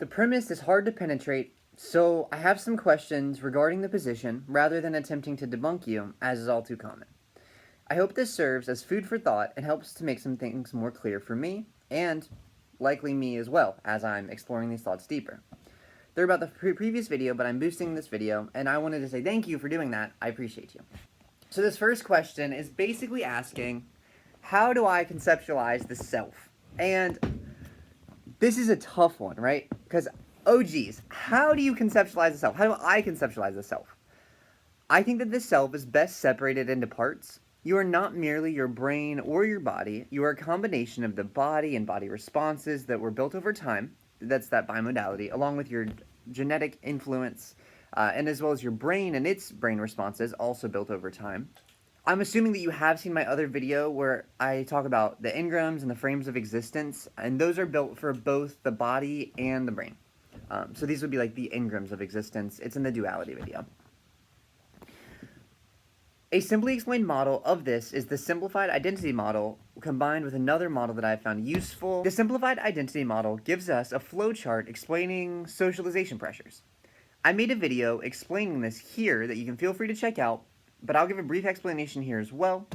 The premise is hard to penetrate, so I have some questions regarding the position rather than attempting to debunk you, as is all too common. I hope this serves as food for thought and helps to make some things more clear for me, and likely me as well, as I'm exploring these thoughts deeper. They're about the previous video, but I'm boosting this video, and I wanted to say thank you for doing that. I appreciate you. So this first question is basically asking, how do I conceptualize the self? And this is a tough one, right? Because, oh geez, how do you conceptualize the self? How do I conceptualize the self? I think that the self is best separated into parts. You are not merely your brain or your body. You are a combination of the body and body responses that were built over time. That's that bimodality, along with your genetic influence, and as well as your brain and its brain responses, also built over time. I'm assuming that you have seen my other video where I talk about the engrams and the frames of existence, and those are built for both the body and the brain. So these would be like the engrams of existence. It's in the duality video. A simply explained model of this is the simplified identity model combined with another model that I found useful. The simplified identity model gives us a flowchart explaining socialization pressures. I made a video explaining this here that you can feel free to check out, but I'll give a brief explanation here as well.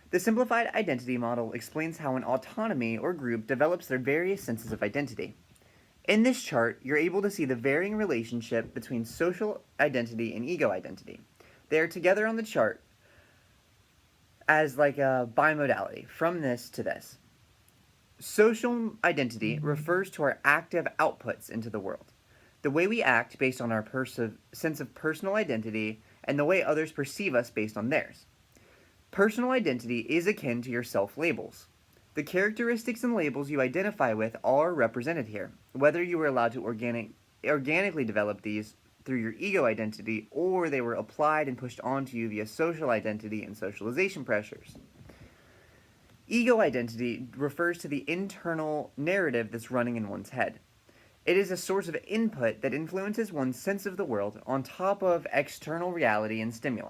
The simplified identity model explains how an autonomy or group develops their various senses of identity. In this chart, you're able to see the varying relationship between social identity and ego identity. They are together on the chart as like a bimodality, from this to this. Social identity refers to our active outputs into the world. The way we act based on our sense of personal identity and the way others perceive us based on theirs. Personal identity is akin to your self-labels. The characteristics and labels you identify with are represented here, whether you were allowed to organically develop these through your ego identity or they were applied and pushed onto you via social identity and socialization pressures. Ego identity refers to the internal narrative that's running in one's head. It is a source of input that influences one's sense of the world on top of external reality and stimuli.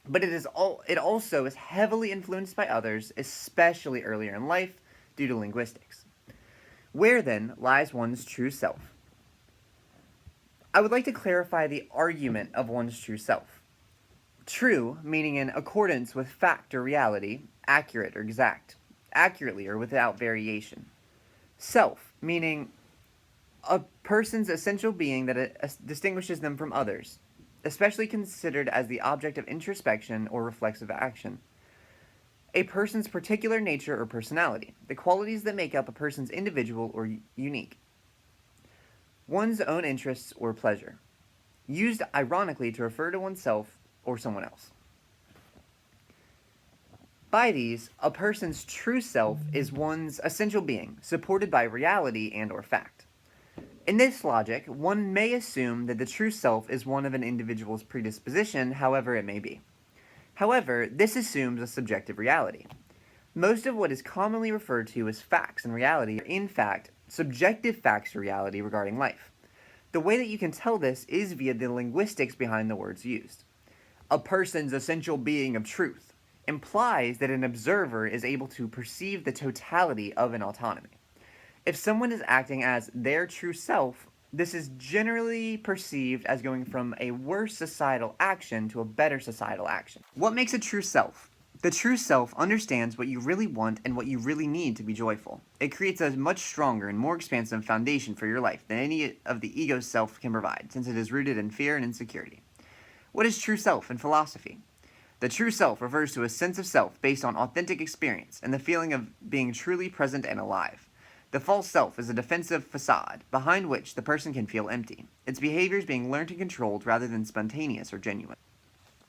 But it also is heavily influenced by others, especially earlier in life, due to linguistics. Where then lies one's true self? I would like to clarify the argument of one's true self. True, meaning in accordance with fact or reality, accurate or exact, accurately or without variation. Self, meaning a person's essential being that distinguishes them from others, especially considered as the object of introspection or reflexive action. A person's particular nature or personality, the qualities that make up a person's individual or unique. One's own interests or pleasure, used ironically to refer to oneself or someone else. By these, a person's true self is one's essential being, supported by reality and or fact. In this logic, one may assume that the true self is one of an individual's predisposition, however it may be. However, this assumes a subjective reality. Most of what is commonly referred to as facts and reality are, in fact, subjective facts or reality regarding life. The way that you can tell this is via the linguistics behind the words used. A person's essential being of truth implies that an observer is able to perceive the totality of an autonomy. If someone is acting as their true self, this is generally perceived as going from a worse societal action to a better societal action. What makes a true self? The true self understands what you really want and what you really need to be joyful. It creates a much stronger and more expansive foundation for your life than any of the ego self can provide, since it is rooted in fear and insecurity. What is true self in philosophy? The true self refers to a sense of self based on authentic experience and the feeling of being truly present and alive. The false self is a defensive facade, behind which the person can feel empty, its behaviors being learned and controlled rather than spontaneous or genuine.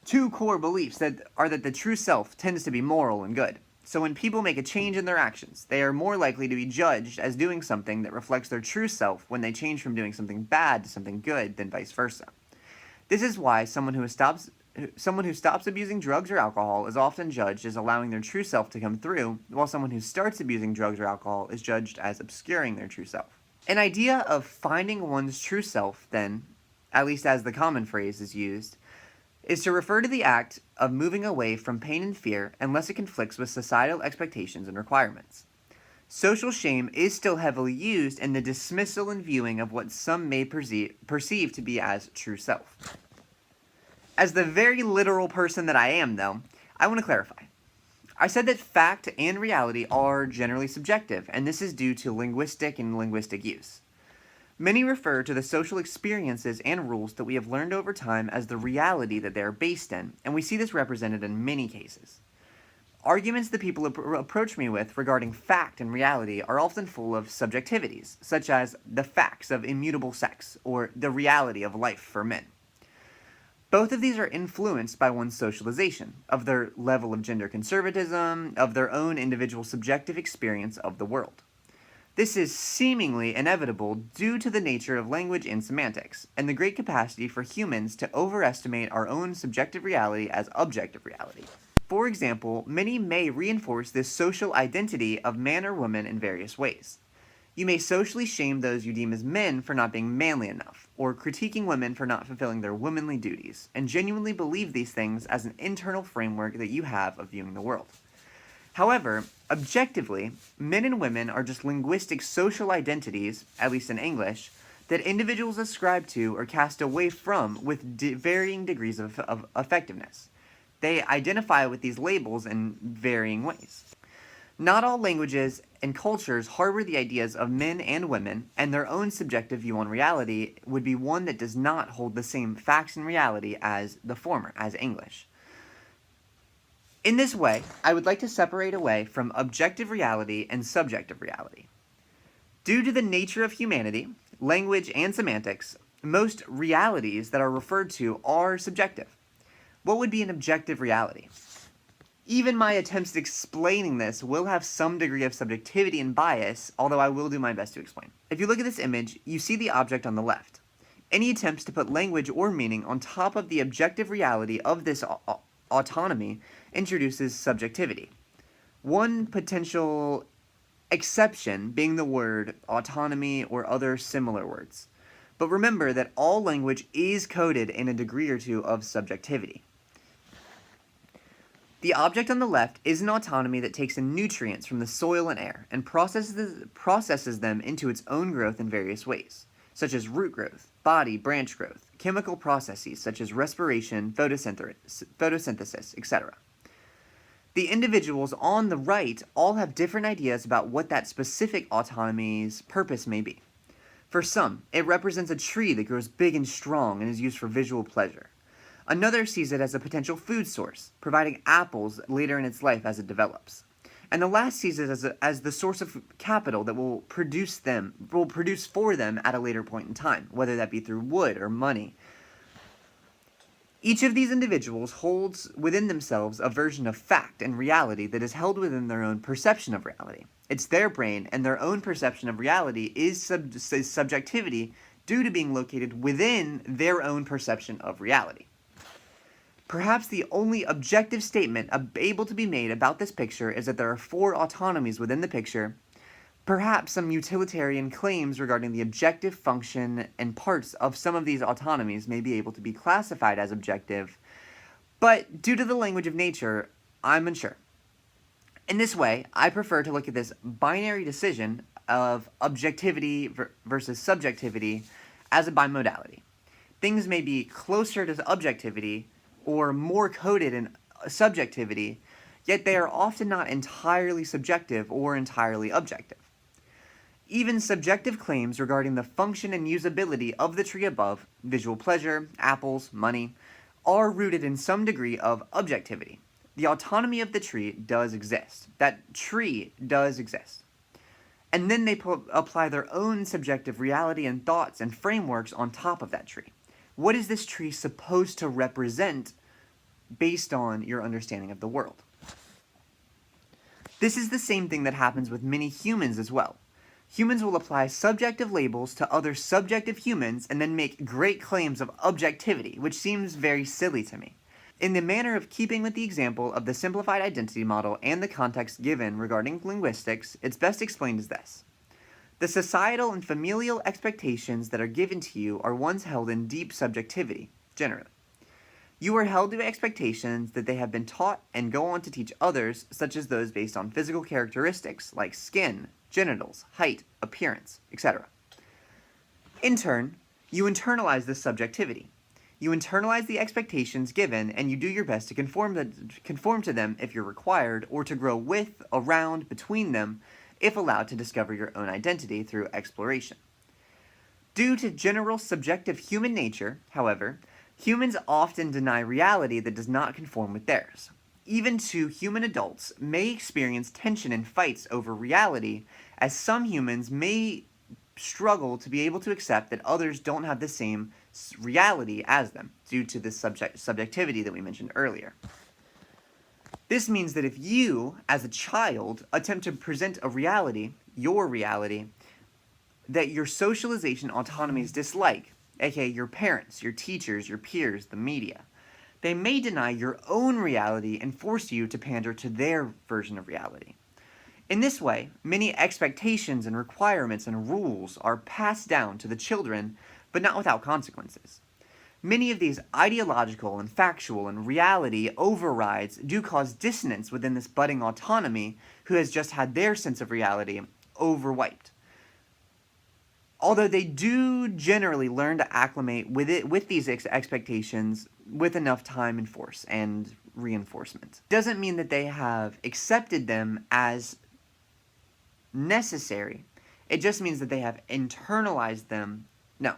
Two core beliefs are that the true self tends to be moral and good. So when people make a change in their actions, they are more likely to be judged as doing something that reflects their true self when they change from doing something bad to something good than vice versa. This is why someone who stops abusing drugs or alcohol is often judged as allowing their true self to come through, while someone who starts abusing drugs or alcohol is judged as obscuring their true self. An idea of finding one's true self, then, at least as the common phrase is used, is to refer to the act of moving away from pain and fear unless it conflicts with societal expectations and requirements. Social shame is still heavily used in the dismissal and viewing of what some may perceive to be as true self. As the very literal person that I am, though, I want to clarify. I said that fact and reality are generally subjective, and this is due to linguistic use. Many refer to the social experiences and rules that we have learned over time as the reality that they are based in, and we see this represented in many cases. Arguments that people approach me with regarding fact and reality are often full of subjectivities, such as the facts of immutable sex or the reality of life for men. Both of these are influenced by one's socialization, of their level of gender conservatism, of their own individual subjective experience of the world. This is seemingly inevitable due to the nature of language and semantics, and the great capacity for humans to overestimate our own subjective reality as objective reality. For example, many may reinforce this social identity of man or woman in various ways. You may socially shame those you deem as men for not being manly enough, or critiquing women for not fulfilling their womanly duties, and genuinely believe these things as an internal framework that you have of viewing the world. However, objectively, men and women are just linguistic social identities, at least in English, that individuals ascribe to or cast away from with varying degrees of effectiveness. They identify with these labels in varying ways. Not all languages and cultures harbor the ideas of men and women, and their own subjective view on reality would be one that does not hold the same facts and reality as the former, as English. In this way, I would like to separate away from objective reality and subjective reality. Due to the nature of humanity, language, and semantics, most realities that are referred to are subjective. What would be an objective reality? Even my attempts at explaining this will have some degree of subjectivity and bias, although I will do my best to explain. If you look at this image, you see the object on the left. Any attempts to put language or meaning on top of the objective reality of this autonomy introduces subjectivity. One potential exception being the word autonomy or other similar words. But remember that all language is coded in a degree or two of subjectivity. The object on the left is an autonomy that takes in nutrients from the soil and air and processes them into its own growth in various ways, such as root growth, body, branch growth, chemical processes such as respiration, photosynthesis, etc. The individuals on the right all have different ideas about what that specific autonomy's purpose may be. For some, it represents a tree that grows big and strong and is used for visual pleasure. Another sees it as a potential food source, providing apples later in its life as it develops. And the last sees it as the source of capital that will produce for them at a later point in time, whether that be through wood or money. Each of these individuals holds within themselves a version of fact and reality that is held within their own perception of reality. It's their brain, and their own perception of reality is subjectivity due to being located within their own perception of reality. Perhaps the only objective statement able to be made about this picture is that there are 4 autonomies within the picture. Perhaps some utilitarian claims regarding the objective function and parts of some of these autonomies may be able to be classified as objective, but due to the language of nature, I'm unsure. In this way, I prefer to look at this binary decision of objectivity versus subjectivity as a bimodality. Things may be closer to objectivity or more coded in subjectivity, yet they are often not entirely subjective or entirely objective. Even subjective claims regarding the function and usability of the tree above, visual pleasure, apples, money, are rooted in some degree of objectivity. The autonomy of the tree does exist. That tree does exist. And then they apply their own subjective reality and thoughts and frameworks on top of that tree. What is this tree supposed to represent based on your understanding of the world? This is the same thing that happens with many humans as well. Humans will apply subjective labels to other subjective humans and then make great claims of objectivity, which seems very silly to me. In the manner of keeping with the example of the simplified identity model and the context given regarding linguistics, it's best explained as this. The societal and familial expectations that are given to you are ones held in deep subjectivity, generally. You are held to expectations that they have been taught and go on to teach others, such as those based on physical characteristics like skin, genitals, height, appearance, etc. In turn, you internalize this subjectivity. You internalize the expectations given, and you do your best to conform to them if you're required, or to grow with, around, between them, if allowed to discover your own identity through exploration. Due to general subjective human nature, however, humans often deny reality that does not conform with theirs. Even two human adults may experience tension and fights over reality, as some humans may struggle to be able to accept that others don't have the same reality as them, due to the subjectivity that we mentioned earlier. This means that if you, as a child, attempt to present a reality, your reality, that your socialization autonomies dislike, aka your parents, your teachers, your peers, the media, they may deny your own reality and force you to pander to their version of reality. In this way, many expectations and requirements and rules are passed down to the children, but not without consequences. Many of these ideological and factual and reality overrides do cause dissonance within this budding autonomy who has just had their sense of reality overwiped. Although they do generally learn to acclimate with these expectations with enough time and force and reinforcement. Doesn't mean that they have accepted them as necessary. It just means that they have internalized them. No,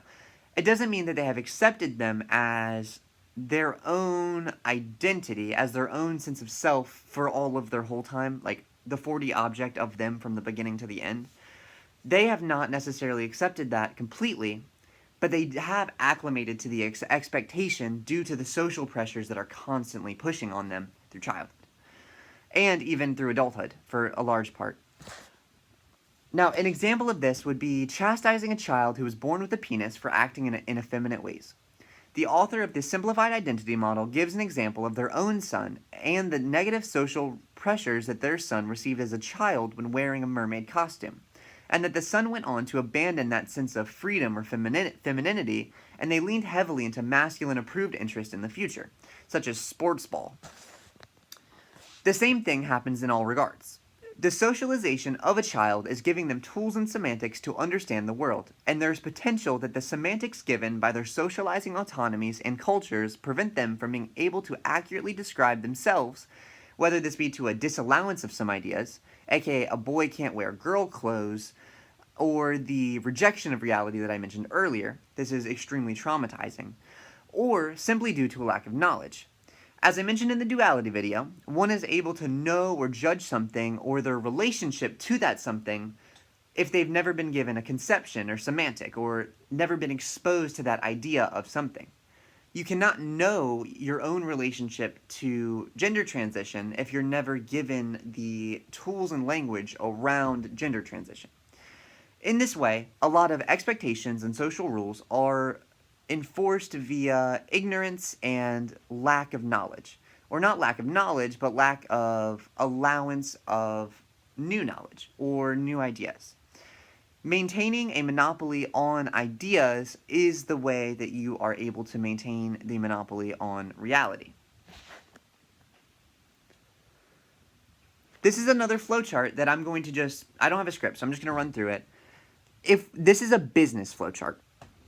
it doesn't mean that they have accepted them as their own identity, as their own sense of self for all of their whole time, like the 4D object of them from the beginning to the end. They have not necessarily accepted that completely, but they have acclimated to the expectation due to the social pressures that are constantly pushing on them through childhood, and even through adulthood for a large part. Now, an example of this would be chastising a child who was born with a penis for acting in effeminate ways. The author of the simplified identity model gives an example of their own son and the negative social pressures that their son received as a child when wearing a mermaid costume, and that the son went on to abandon that sense of freedom or femininity, and they leaned heavily into masculine approved interest in the future, such as sports ball. The same thing happens in all regards. The socialization of a child is giving them tools and semantics to understand the world, and there is potential that the semantics given by their socializing autonomies and cultures prevent them from being able to accurately describe themselves, whether this be to a disallowance of some ideas, aka a boy can't wear girl clothes, or the rejection of reality that I mentioned earlier. This is extremely traumatizing, or simply due to a lack of knowledge. As I mentioned in the duality video, one is able to know or judge something or their relationship to that something if they've never been given a conception or semantic or never been exposed to that idea of something. You cannot know your own relationship to gender transition if you're never given the tools and language around gender transition. In this way, a lot of expectations and social rules are enforced via ignorance and lack of knowledge. Or not lack of knowledge, but lack of allowance of new knowledge or new ideas. Maintaining a monopoly on ideas is the way that you are able to maintain the monopoly on reality. This is another flowchart that I'm going to I don't have a script, so I'm just going to run through it. If this is a business flowchart,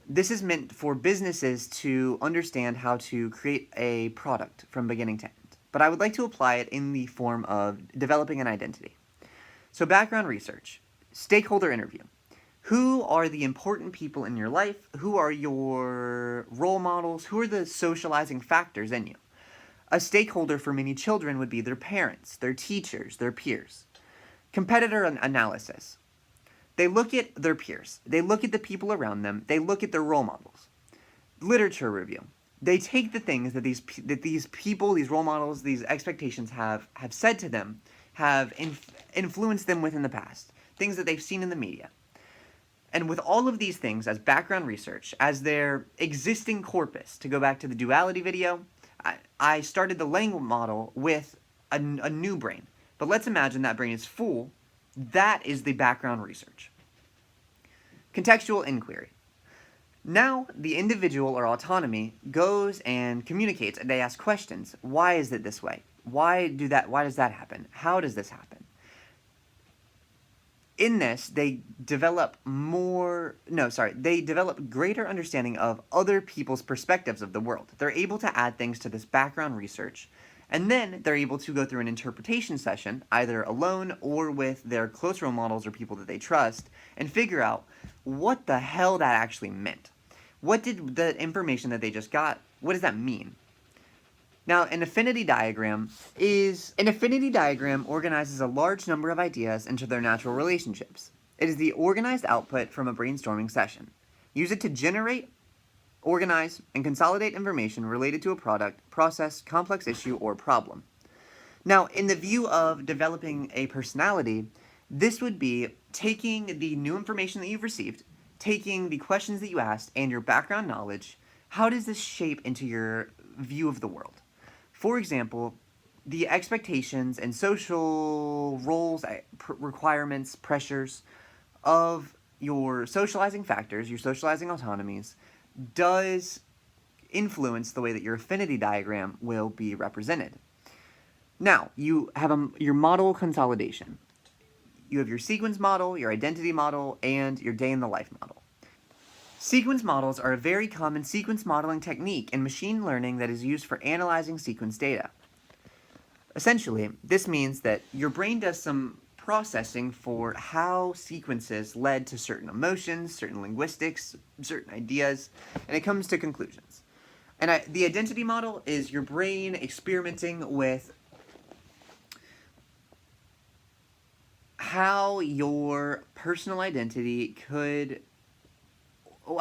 this is meant for businesses to understand how to create a product from beginning to end. But I would like to apply it in the form of developing an identity. So background research, stakeholder interview. Who are the important people in your life? Who are your role models? Who are the socializing factors in you? A stakeholder for many children would be their parents, their teachers, their peers. Competitor analysis. They look at their peers. They look at the people around them. They look at their role models. Literature review. They take the things that these people, these role models, these expectations have said to them, have influenced them with in the past. Things that they've seen in the media. And with all of these things as background research, as their existing corpus, to go back to the duality video, I started the language model with a new brain. But let's imagine that brain is full. That is the background research. Contextual inquiry. Now the individual or autonomy goes and communicates, and they ask questions. Why is it this way? Why does that happen? How does this happen? In this, they develop greater understanding of other people's perspectives of the world. They're able to add things to this background research, and then they're able to go through an interpretation session, either alone or with their close role models or people that they trust, and figure out what the hell that actually meant. What did the information that they just got, what does that mean? Now, an affinity diagram organizes a large number of ideas into their natural relationships. It is the organized output from a brainstorming session. Use it to generate, organize, and consolidate information related to a product, process, complex issue, or problem. Now, in the view of developing a personality, this would be taking the new information that you've received, taking the questions that you asked, and your background knowledge. How does this shape into your view of the world? For example, the expectations and social roles, requirements, pressures of your socializing factors, your socializing autonomies, does influence the way that your affinity diagram will be represented. Now, you have your model consolidation. You have your sequence model, your identity model, and your day in the life model. Sequence models are a very common sequence modeling technique in machine learning that is used for analyzing sequence data. Essentially, this means that your brain does some processing for how sequences led to certain emotions, certain linguistics, certain ideas, and it comes to conclusions. And the identity model is your brain experimenting with how your personal identity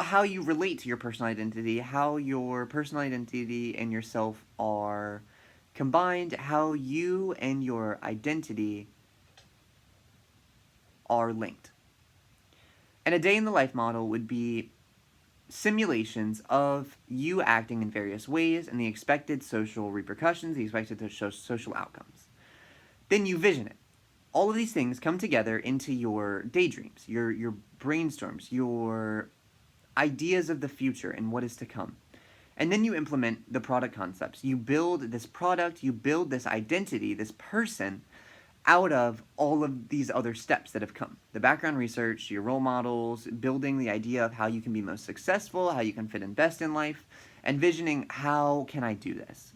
how you relate to your personal identity, how your personal identity and yourself are combined, how you and your identity are linked. And a day in the life model would be simulations of you acting in various ways and the expected social repercussions, the expected social outcomes. Then you vision it. All of these things come together into your daydreams, your brainstorms, your ideas of the future and what is to come. And then you implement the product concepts. You build this product, you build this identity, this person, out of all of these other steps that have come. The background research, your role models, building the idea of how you can be most successful, how you can fit in best in life, and visioning how can I do this.